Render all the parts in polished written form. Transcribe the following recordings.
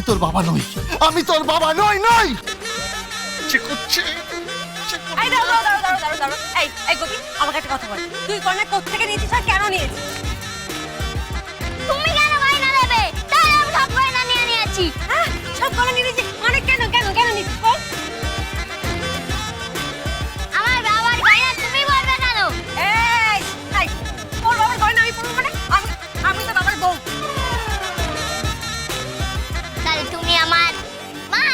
তোর বাবা নই, আমি তোর বাবা নই নই। এই দাঁড়াও দাঁড়াও দাঁড়াও দাঁড়াও দাঁড়াও এই গোপী আমাকে একটা কথা বল, তুই কন্যা কোত্থেকে নিয়েছিস আর কেন নিয়েছিস? তুমি কেন গয়না দেবে? তাই আমি সব গয়না নিয়ে নিয়েছি। হ্যাঁ সব গয়না নিয়ে নিয়েছিস মানে কেন কেন কেন নিয়েছিস বল? আমার বাবার গয়না তুমি বলবে কেন? এই এই তোর বাবার গয়না আমি পরবো মানে? আমি তো বাবার বউ। তাহলে তুমি আমার মা।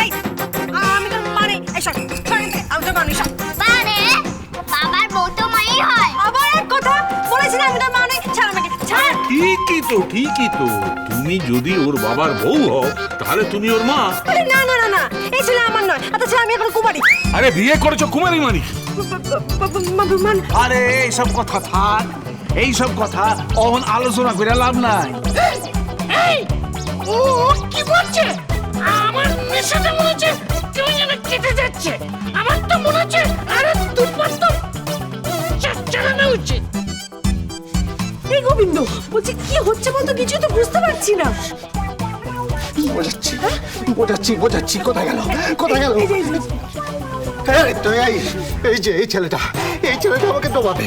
এই আমি তোর মানে এই সর সর এখান থেকে, আমি তোর মানে সর। বারে বাবার বউ তো মাই হয়। আবার এক কথা বলেছি না আমি তোর মানে ছাড় আমাকে ছাড়। ঠিকই তো তুমি যদি ওর বাবার বউ হও তাহলে তুমি ওর মা। আরে না না না না এই ছেলে আমার নয়, আচ্ছা আমি এখন কুমারী। আরে বিয়ে করেছো কুমারী মানি? মানে আরে এইসব কথা থাক, এইসব কথা অহন আলোচনা করে লাভ নাই। ও কি বলছে? আমার নেশাটা মনে হচ্ছে কেউ যেন কেটে যাচ্ছে। আমার তো মনে হচ্ছে আরে দুবার তো চালানো উচিত। এই গোবিন্দ বলছি কি হচ্ছে বলতো, কিছু তো বুঝতে পারছি না। বোঝাচ্ছি বোঝাচ্ছি, কোথায় গেল কোথায় গেল? এই তো এই যে এই ছেলেটা আমাকে ডোবাবে।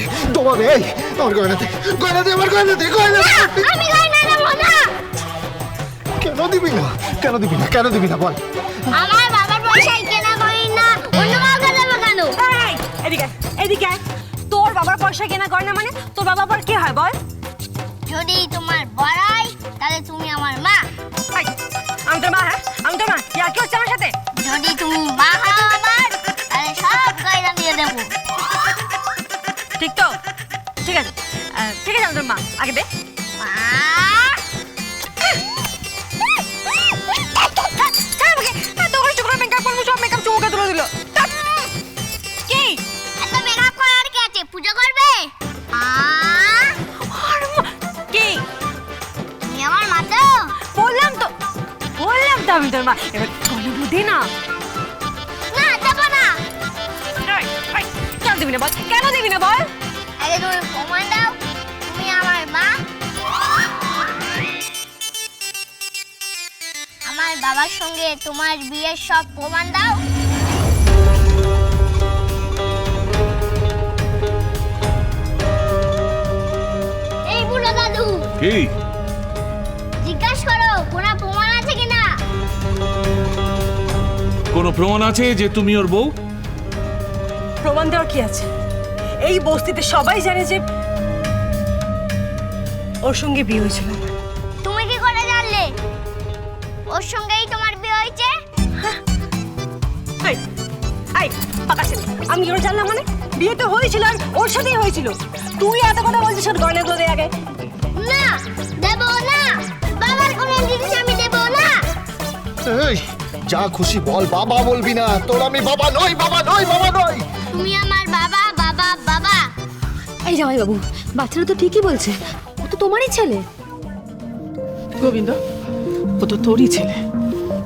এই আমার গয়না দে আমার গয়না দে আমি গয়না নেব না। কেন দিবি না বল। আমার বাবার পয়সায় কেনা গয়না অন্য কাউকে দেবো কেন? এই এদিকে এদিকে আয়। তোর বাবার পয়সা কেনা গয়না মানে তোর বাবা আবার কে হয় বল? যদি তোমার বড়াই তাহলে তুমি আমার মা। এই, আমি তোর মা? হ্যাঁ আমি তোর মা, কি হচ্ছে আমার সাথে? যদি তুমি মা হও আমার তাহলে সব গয়না দিয়ে দেবো। ঠিক তো? ঠিক আছে ঠিক আছে আমি তোর মা, আগে দে। মা ছাড় আমাকে, এত কষ্ট করে মেকআপ করবো, সব মেকআপ চৌকে তুলে দিল। কি এত মেকআপ করার কি আছে? পূজা করবে? কি তুমি আমার মা তো? বললাম তো আমি তোর মা। এবার গয়না বুঝি না। না দেবো না। কেন দিবি না বল, কেন দিবি না বল? আগে তুমি প্রমাণ দাও তুমি আমার মা। আমার বাবার সঙ্গে তোমার বিয়ের সব প্রমাণ দাও। এই বুড়ো দাদু কি জিজ্ঞাসা করো কোনো প্রমাণ আছে কিনা। কোনো প্রমাণ আছে যে তুমি ওর বউ? প্রমাণ দেওয়ার কি আছে? এই বস্তিতে সবাই জানে যে ওর সঙ্গে বিয়ে হয়েছিল আমার। তুমি কি করে জানলে ওর সঙ্গেই তোমার বিয়ে হয়েছে? এই এই পাকা ছেলে, আমি কি করে জানলাম মানে? বিয়ে তো হয়েছিল আর ওর সাথেই হয়েছিল। তুই এত কথা বলছিস ওর গয়নাগুলো দে আগে। না দেবো না, বাবার কোনো জিনিস আমি দেবো না। এই যা খুশি বল, বাবা বলবি না। তোর আমি বাবা নই। তুমি আমার বাবা বাবা বাবা। এই জামাই বাবু, বাচ্চারা তো ঠিকই বলছে, ও তো তোমারই ছেলে। গোবিন্দ ও তো তোরই ছেলে,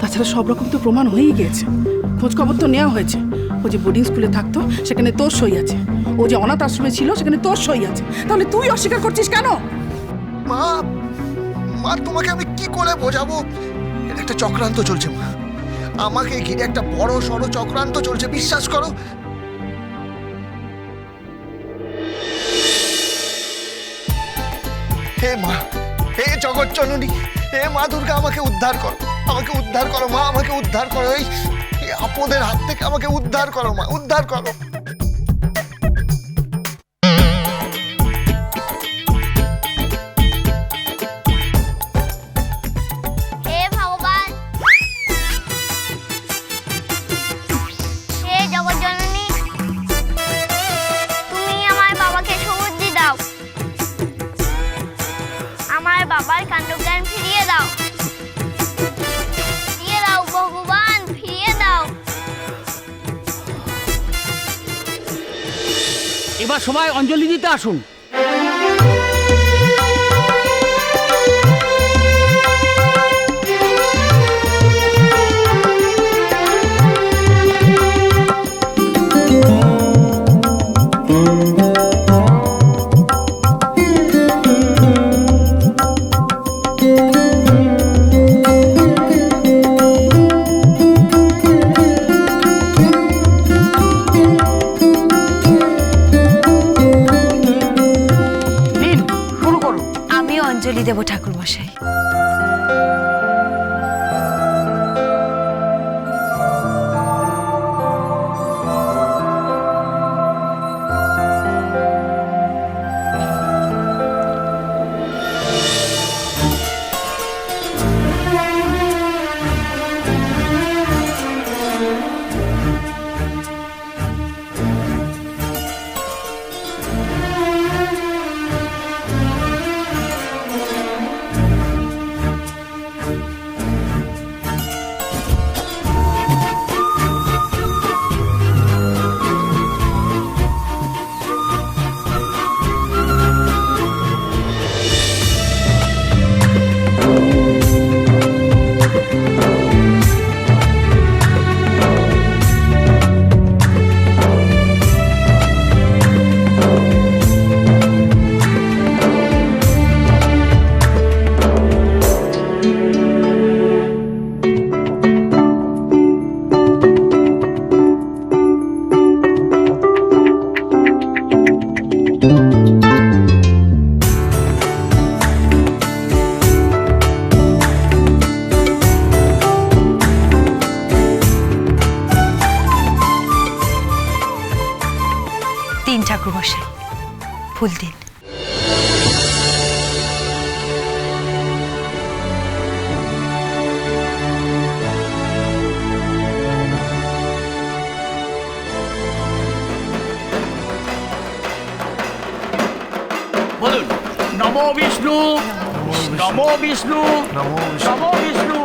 তাছাড়া সব রকম তো প্রমাণ হয়েই গিয়েছে। খোঁজ খবর তো নেওয়া হয়েছে। ও যে বোর্ডিং স্কুলে থাকতো সেখানে তোর সই আছে, ও যে অনাথ আশ্রমে ছিল সেখানে তোর সই আছে। তাহলে তুই অস্বীকার করছিস কেন? মা তোমাকে আমি কি করে বোঝাবো? এটা একটা চক্রান্ত চলছে মা, আমাকে ঘিরে একটা বড় সড়ো চক্রান্ত চলছে, বিশ্বাস করো। হে মা, হে জগৎ জননী, হে মা দুর্গা, আমাকে উদ্ধার করো মা, আমাকে উদ্ধার করো। এই আপদের হাত থেকে আমাকে উদ্ধার করো মা, উদ্ধার করো। হে ভগবান, হে জগজ্জননী, তুমি আমার বাবাকে সমুদ্রে দাও, আমার বাবার কাণ্ডজ্ঞান ফিরিয়ে দাও, ভগবান ফিরিয়ে দাও। এবার সবাই অঞ্জলি দিতে আসুন। দেব ঠাকুর মশাই। দিন ঠাকুর মশাই, ফুল দিন। বলুন, নমো বিষ্ণু, নমো বিষ্ণু, নমো বিষ্ণু।